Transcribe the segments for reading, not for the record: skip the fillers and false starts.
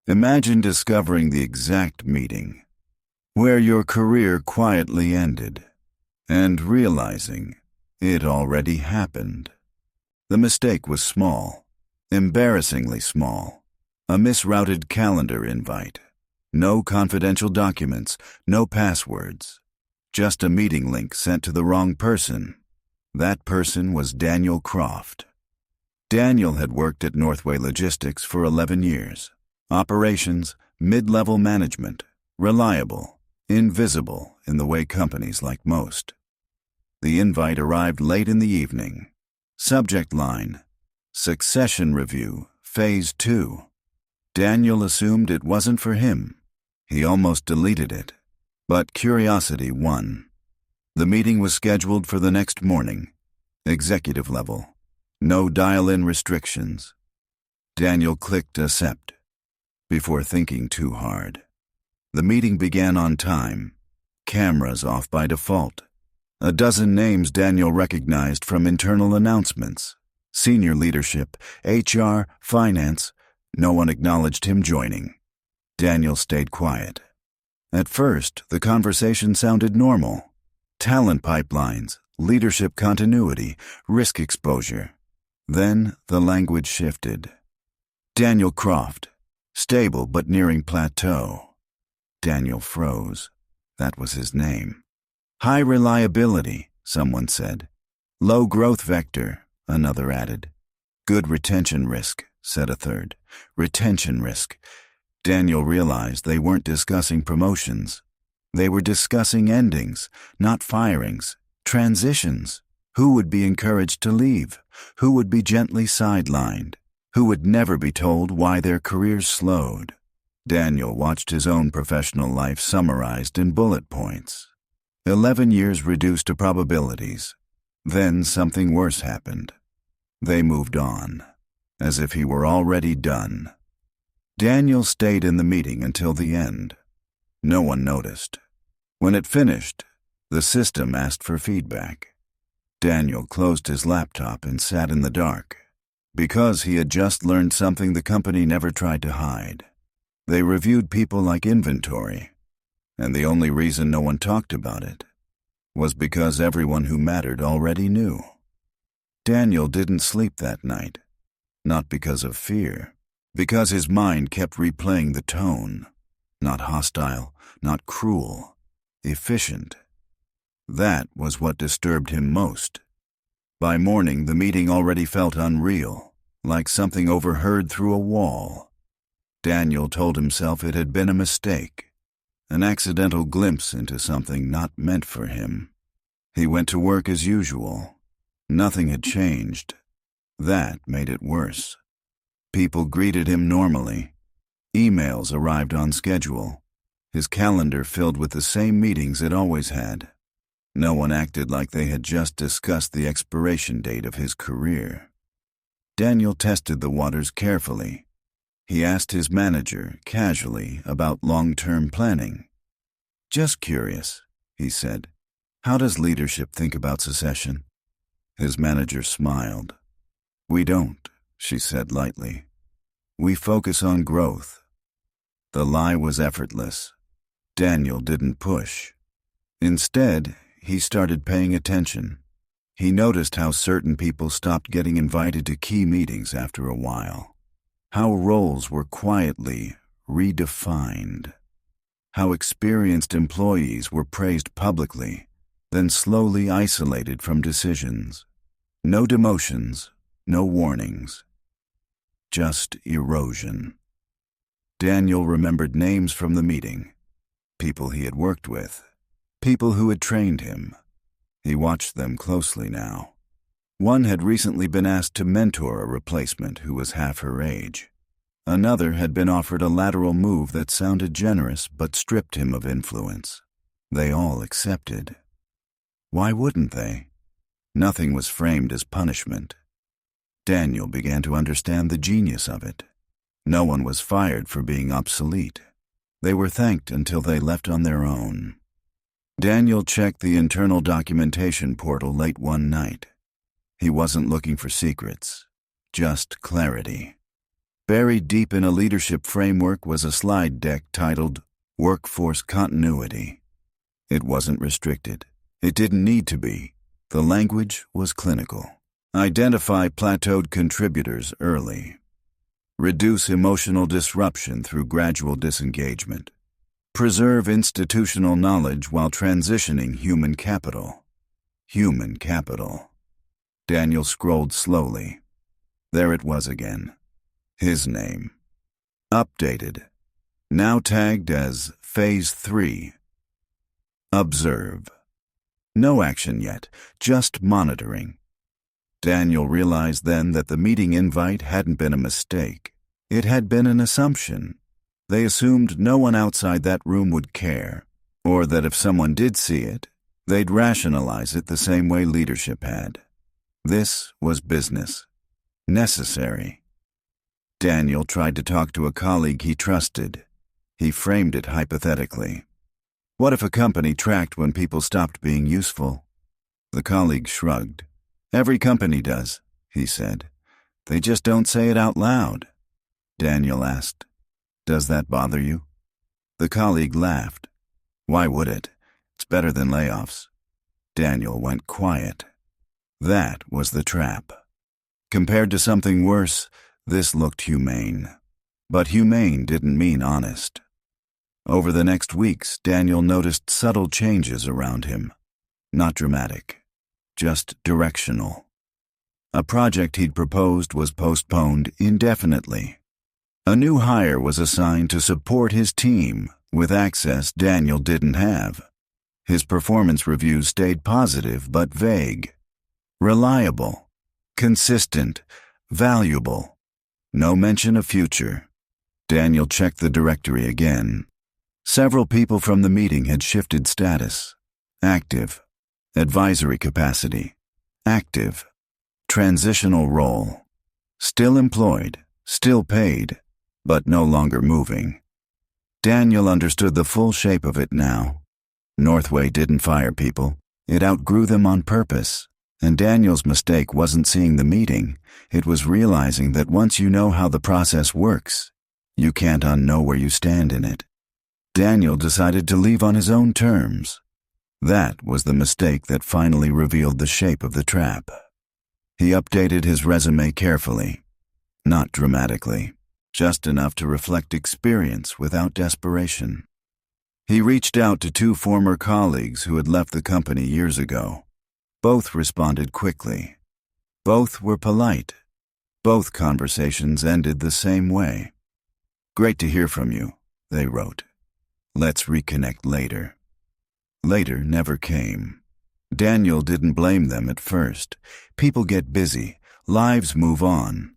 Imagine discovering the exact meeting where your career quietly ended and realizing it already happened. The mistake was small, embarrassingly small. A misrouted calendar invite. No confidential documents, no passwords. Just a meeting link sent to the wrong person. That person was Daniel Croft. Daniel had worked at Northway Logistics for 11 years. Operations, mid-level management, reliable, invisible in the way companies like most. The invite arrived late in the evening. Subject line, Succession Review, Phase 2. Daniel assumed it wasn't for him. He almost deleted it. But curiosity won. The meeting was scheduled for the next morning. Executive level. No dial-in restrictions. Daniel clicked accept before thinking too hard. The meeting began on time. Cameras off by default. A dozen names Daniel recognized from internal announcements. Senior leadership, HR, finance. No one acknowledged him joining. Daniel stayed quiet. At first, the conversation sounded normal. Talent pipelines, leadership continuity, risk exposure. Then the language shifted. Daniel Croft, stable but nearing plateau. Daniel froze. That was his name. High reliability, someone said. Low growth vector, another added. Good retention risk, said a third. Retention risk. Daniel realized they weren't discussing promotions. They were discussing endings, not firings, transitions. Who would be encouraged to leave? Who would be gently sidelined? Who would never be told why their careers slowed? Daniel watched his own professional life summarized in bullet points. 11 years reduced to probabilities. Then something worse happened. They moved on, as if he were already done. Daniel stayed in the meeting until the end. No one noticed. When it finished, the system asked for feedback. Daniel closed his laptop and sat in the dark, because he had just learned something the company never tried to hide. They reviewed people like inventory, and the only reason no one talked about it was because everyone who mattered already knew. Daniel didn't sleep that night, not because of fear, because his mind kept replaying the tone. Not hostile, not cruel, efficient. That was what disturbed him most. By morning, the meeting already felt unreal, like something overheard through a wall. Daniel told himself it had been a mistake, an accidental glimpse into something not meant for him. He went to work as usual. Nothing had changed. That made it worse. People greeted him normally. Emails arrived on schedule. His calendar filled with the same meetings it always had. No one acted like they had just discussed the expiration date of his career. Daniel tested the waters carefully. He asked his manager, casually, about long-term planning. "Just curious," he said. "How does leadership think about succession?" His manager smiled. "We don't," she said lightly. "We focus on growth." The lie was effortless. Daniel didn't push. Instead, he started paying attention. He noticed how certain people stopped getting invited to key meetings after a while. How roles were quietly redefined. How experienced employees were praised publicly, then slowly isolated from decisions. No demotions, no warnings. Just erosion. Daniel remembered names from the meeting. People he had worked with. People who had trained him. He watched them closely now. One had recently been asked to mentor a replacement who was half her age. Another had been offered a lateral move that sounded generous but stripped him of influence. They all accepted. Why wouldn't they? Nothing was framed as punishment. Daniel began to understand the genius of it. No one was fired for being obsolete. They were thanked until they left on their own. Daniel checked the internal documentation portal late one night. He wasn't looking for secrets, just clarity. Buried deep in a leadership framework was a slide deck titled Workforce Continuity. It wasn't restricted. It didn't need to be. The language was clinical. Identify plateaued contributors early. Reduce emotional disruption through gradual disengagement. Preserve institutional knowledge while transitioning human capital. Human capital. Daniel scrolled slowly. There it was again. His name. Updated. Now tagged as Phase 3. Observe. No action yet, just monitoring. Daniel realized then that the meeting invite hadn't been a mistake. It had been an assumption. They assumed no one outside that room would care, or that if someone did see it, they'd rationalize it the same way leadership had. This was business. Necessary. Daniel tried to talk to a colleague he trusted. He framed it hypothetically. What if a company tracked when people stopped being useful? The colleague shrugged. Every company does, he said. They just don't say it out loud. Daniel asked, Does that bother you? The colleague laughed. Why would it? It's better than layoffs. Daniel went quiet. That was the trap. Compared to something worse, this looked humane. But humane didn't mean honest. Over the next weeks, Daniel noticed subtle changes around him. Not dramatic, just directional. A project he'd proposed was postponed indefinitely. A new hire was assigned to support his team with access Daniel didn't have. His performance reviews stayed positive but vague. Reliable, consistent, valuable. No mention of future. Daniel checked the directory again. Several people from the meeting had shifted status. Active. Advisory capacity. Active. Transitional role. Still employed, still paid, but no longer moving. Daniel understood the full shape of it now. Northway didn't fire people. It outgrew them on purpose. And Daniel's mistake wasn't seeing the meeting. It was realizing that once you know how the process works, you can't unknow where you stand in it. Daniel decided to leave on his own terms. That was the mistake that finally revealed the shape of the trap. He updated his resume carefully. Not dramatically, just enough to reflect experience without desperation. He reached out to 2 former colleagues who had left the company years ago. Both responded quickly. Both were polite. Both conversations ended the same way. Great to hear from you, they wrote. Let's reconnect later. Later never came. Daniel didn't blame them at first. People get busy, lives move on.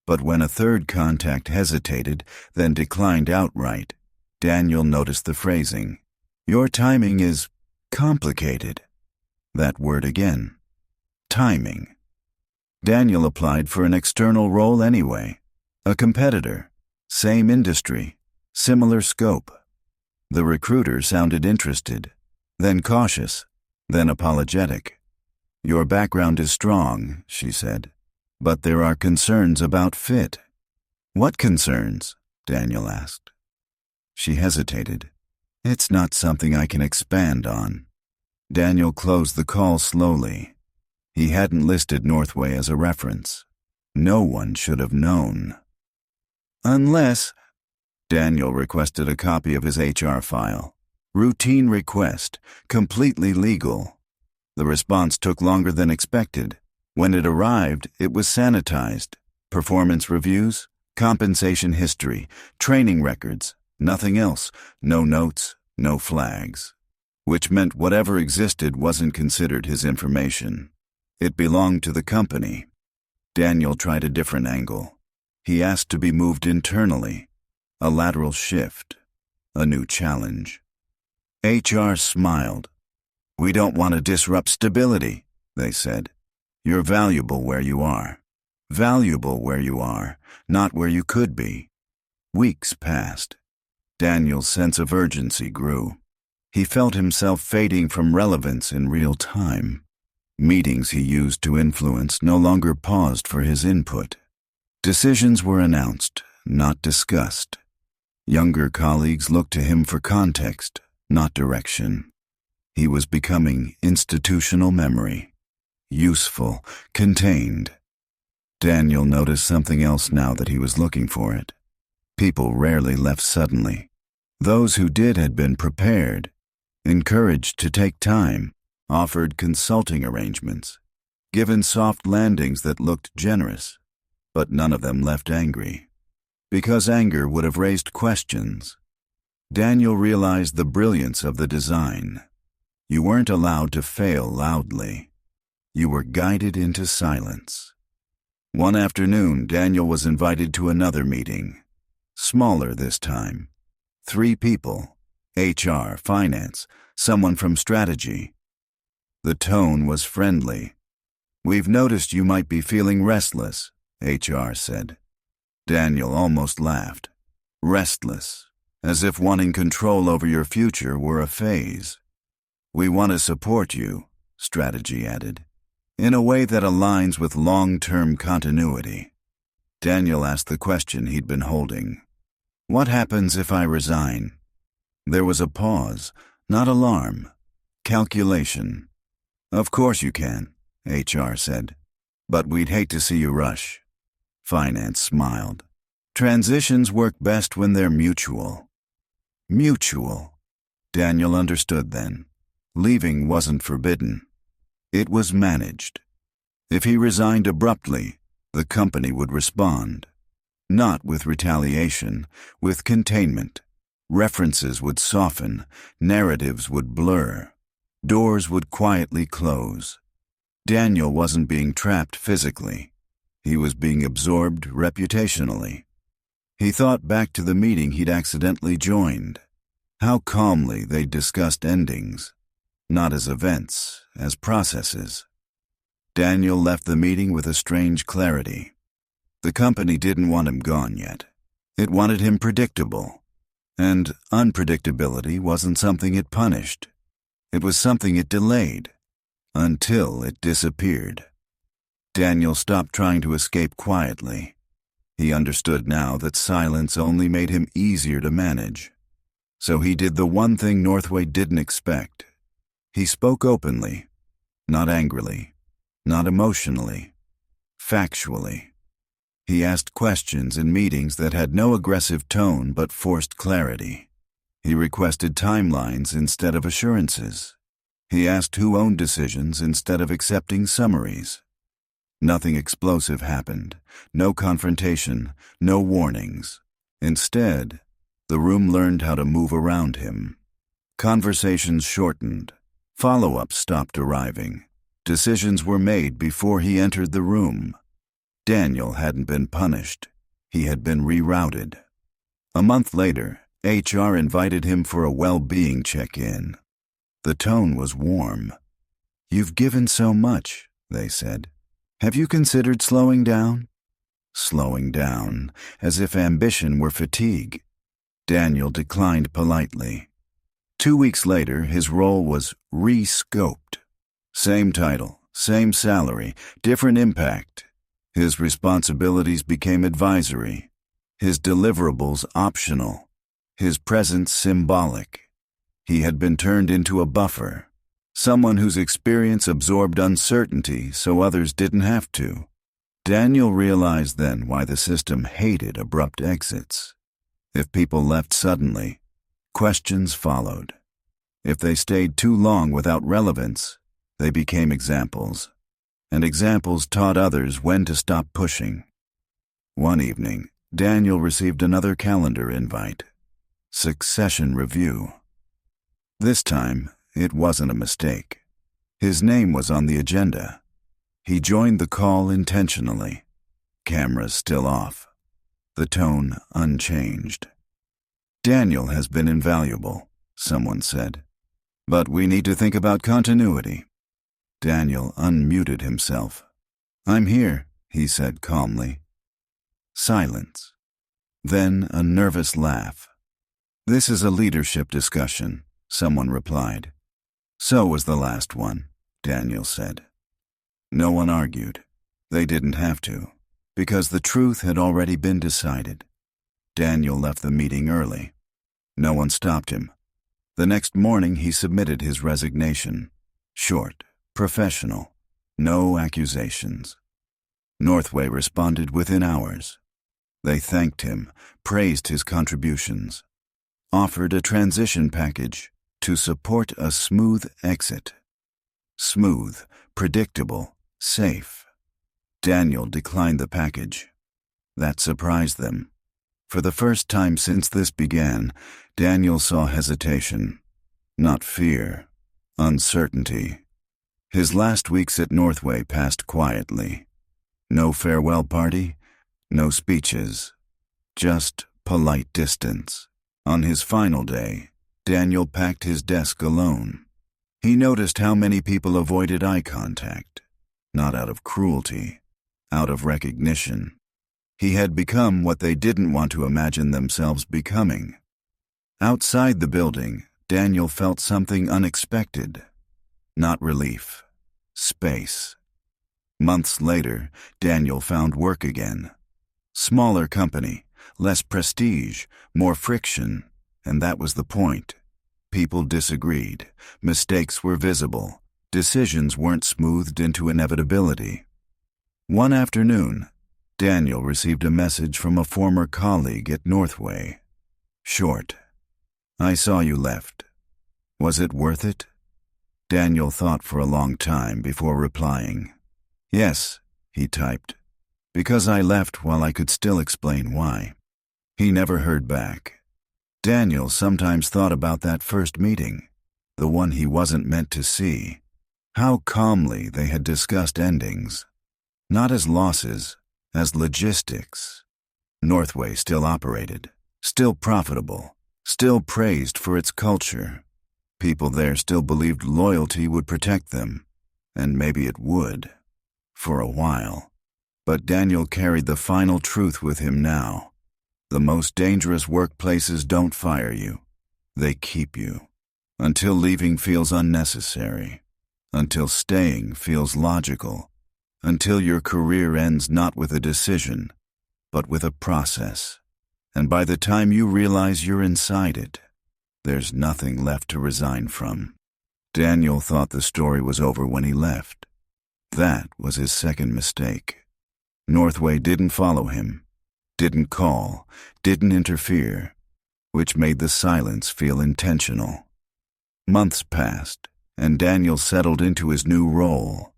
But when a third contact hesitated, then declined outright, Daniel noticed the phrasing. Your timing is complicated. That word again. Timing. Daniel applied for an external role anyway. A competitor. Same industry. Similar scope. The recruiter sounded interested, then cautious, then apologetic. Your background is strong, she said, but there are concerns about fit. What concerns? Daniel asked. She hesitated. It's not something I can expand on. Daniel closed the call slowly. He hadn't listed Northway as a reference. No one should have known. Unless... Daniel requested a copy of his HR file. Routine request, completely legal. The response took longer than expected. When it arrived, it was sanitized. Performance reviews, compensation history, training records, nothing else. No notes, no flags. Which meant whatever existed wasn't considered his information. It belonged to the company. Daniel tried a different angle. He asked to be moved internally. A lateral shift. A new challenge. HR smiled. We don't want to disrupt stability, they said. You're valuable where you are. Valuable where you are, not where you could be. Weeks passed. Daniel's sense of urgency grew. He felt himself fading from relevance in real time. Meetings he used to influence no longer paused for his input. Decisions were announced, not discussed. Younger colleagues looked to him for context, not direction. He was becoming institutional memory. Useful, contained. Daniel noticed something else now that he was looking for it. People rarely left suddenly. Those who did had been prepared, encouraged to take time, offered consulting arrangements, given soft landings that looked generous, but none of them left angry. Because anger would have raised questions. Daniel realized the brilliance of the design. You weren't allowed to fail loudly. You were guided into silence. One afternoon, Daniel was invited to another meeting. Smaller this time. 3 people, HR, finance, someone from strategy. The tone was friendly. "We've noticed you might be feeling restless," HR said. Daniel almost laughed. Restless, as if wanting control over your future were a phase. "We want to support you," strategy added, "in a way that aligns with long-term continuity." Daniel asked the question he'd been holding. "What happens if I resign?" There was a pause, not alarm, calculation. "Of course you can," HR said, "but we'd hate to see you rush." Finance smiled. "Transitions work best when they're mutual." Mutual. Daniel understood then. Leaving wasn't forbidden. It was managed. If he resigned abruptly, the company would respond. Not with retaliation, with containment. References would soften, narratives would blur, doors would quietly close. Daniel wasn't being trapped physically. He was being absorbed reputationally. He thought back to the meeting he'd accidentally joined. How calmly they discussed endings, not as events, as processes. Daniel left the meeting with a strange clarity. The company didn't want him gone yet. It wanted him predictable. And unpredictability wasn't something it punished. It was something it delayed, until it disappeared. Daniel stopped trying to escape quietly. He understood now that silence only made him easier to manage. So he did the one thing Northway didn't expect. He spoke openly, not angrily, not emotionally, factually. He asked questions in meetings that had no aggressive tone but forced clarity. He requested timelines instead of assurances. He asked who owned decisions instead of accepting summaries. Nothing explosive happened, no confrontation, no warnings. Instead, the room learned how to move around him. Conversations shortened. Follow-ups stopped arriving. Decisions were made before he entered the room. Daniel hadn't been punished. He had been rerouted. A month later, HR invited him for a well-being check-in. The tone was warm. "You've given so much," they said. "Have you considered slowing down?" Slowing down, as if ambition were fatigue. Daniel declined politely. 2 weeks later, his role was re-scoped. Same title, same salary, different impact. His responsibilities became advisory, his deliverables optional, his presence symbolic. He had been turned into a buffer, someone whose experience absorbed uncertainty so others didn't have to. Daniel realized then why the system hated abrupt exits. If people left suddenly, questions followed. If they stayed too long without relevance, they became examples. And examples taught others when to stop pushing. One evening, Daniel received another calendar invite. Succession review. This time, it wasn't a mistake. His name was on the agenda. He joined the call intentionally. Cameras still off. The tone unchanged. "Daniel has been invaluable," someone said. "But we need to think about continuity." Daniel unmuted himself. "I'm here," he said calmly. Silence. Then a nervous laugh. "This is a leadership discussion," someone replied. "So was the last one," Daniel said. No one argued. They didn't have to, because the truth had already been decided. Daniel left the meeting early. No one stopped him. The next morning he submitted his resignation. Short, professional, no accusations. Northway responded within hours. They thanked him, praised his contributions, offered a transition package to support a smooth exit. Smooth, predictable, safe. Daniel declined the package. That surprised them. For the first time since this began, Daniel saw hesitation, not fear, uncertainty. His last weeks at Northway passed quietly. No farewell party, no speeches, just polite distance. On his final day, Daniel packed his desk alone. He noticed how many people avoided eye contact, not out of cruelty, out of recognition. He had become what they didn't want to imagine themselves becoming. Outside the building, Daniel felt something unexpected. Not relief. Space. Months later, Daniel found work again. Smaller company, less prestige, more friction, and that was the point. People disagreed. Mistakes were visible. Decisions weren't smoothed into inevitability. One afternoon, Daniel received a message from a former colleague at Northway. Short. I saw you left. Was it worth it? Daniel thought for a long time before replying. Yes, he typed, because I left while I could still explain why. He never heard back. Daniel sometimes thought about that first meeting, the one he wasn't meant to see. How calmly they had discussed endings. Not as losses, as logistics. Northway still operated, still profitable, still praised for its culture. People there still believed loyalty would protect them, and maybe it would, for a while. But Daniel carried the final truth with him now. The most dangerous workplaces don't fire you. They keep you. Until leaving feels unnecessary. Until staying feels logical. Until your career ends not with a decision, but with a process. And by the time you realize you're inside it, there's nothing left to resign from. Daniel thought the story was over when he left. That was his second mistake. Northway didn't follow him, didn't call, didn't interfere, which made the silence feel intentional. Months passed, and Daniel settled into his new role.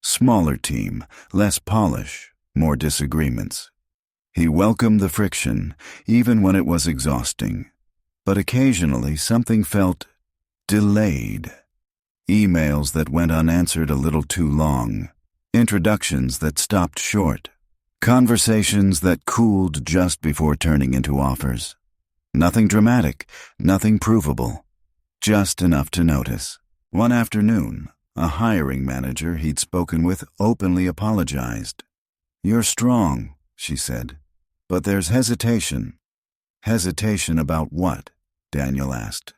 Smaller team, less polish, more disagreements. He welcomed the friction, even when it was exhausting. But occasionally something felt delayed. Emails that went unanswered a little too long. Introductions that stopped short. Conversations that cooled just before turning into offers. Nothing dramatic, nothing provable. Just enough to notice. One afternoon, a hiring manager he'd spoken with openly apologized. You're strong, she said, but there's hesitation. Hesitation about what? Daniel asked.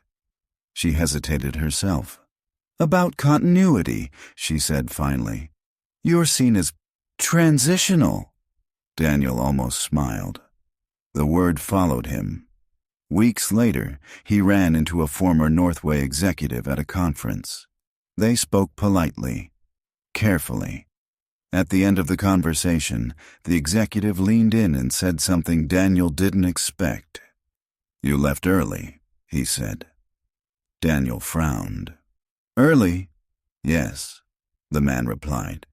She hesitated herself. About continuity, she said finally. You're seen as transitional. Daniel almost smiled. The word followed him. Weeks later, he ran into a former Northway executive at a conference. They spoke politely, carefully. At the end of the conversation, the executive leaned in and said something Daniel didn't expect. You left early, he said. Daniel frowned. Early? Yes, the man replied.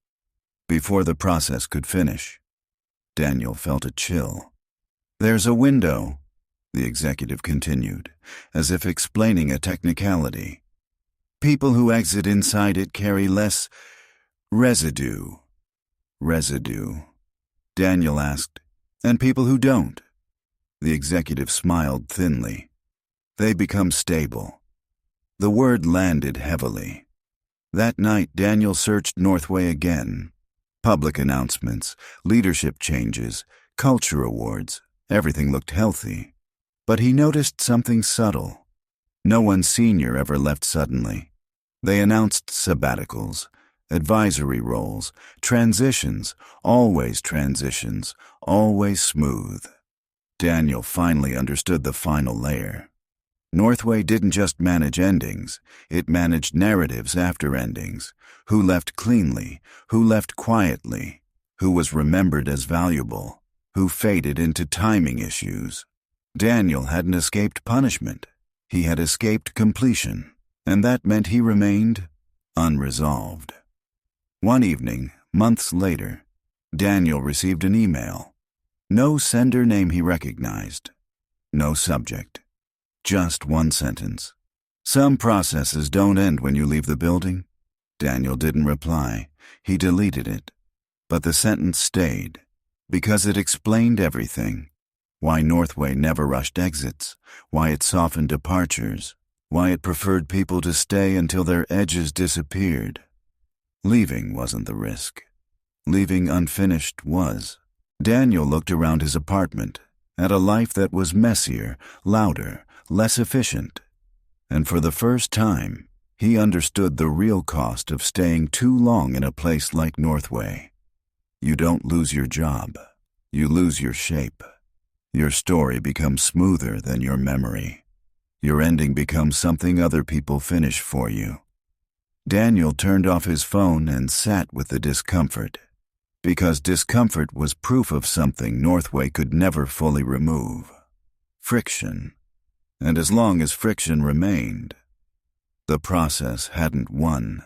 Before the process could finish. Daniel felt a chill. There's a window, the executive continued, as if explaining a technicality. People who exit inside it carry less residue. Residue. Daniel asked, and people who don't? The executive smiled thinly. They become stable. The word landed heavily. That night, Daniel searched Northway again. Public announcements, leadership changes, culture awards, everything looked healthy. But he noticed something subtle. No one senior ever left suddenly. They announced sabbaticals, advisory roles, transitions, always smooth. Daniel finally understood the final layer. Northway didn't just manage endings, it managed narratives after endings. Who left cleanly, who left quietly, who was remembered as valuable, who faded into timing issues. Daniel hadn't escaped punishment. He had escaped completion, and that meant he remained unresolved. One evening, months later, Daniel received an email. No sender name he recognized. No subject. Just one sentence. Some processes don't end when you leave the building. Daniel didn't reply. He deleted it. But the sentence stayed, because it explained everything. Why Northway never rushed exits, why it softened departures, why it preferred people to stay until their edges disappeared. Leaving wasn't the risk. Leaving unfinished was. Daniel looked around his apartment, at a life that was messier, louder, less efficient. And for the first time, he understood the real cost of staying too long in a place like Northway. You don't lose your job. You lose your shape. Your story becomes smoother than your memory. Your ending becomes something other people finish for you. Daniel turned off his phone and sat with the discomfort, because discomfort was proof of something Northway could never fully remove. Friction. And as long as friction remained, the process hadn't won.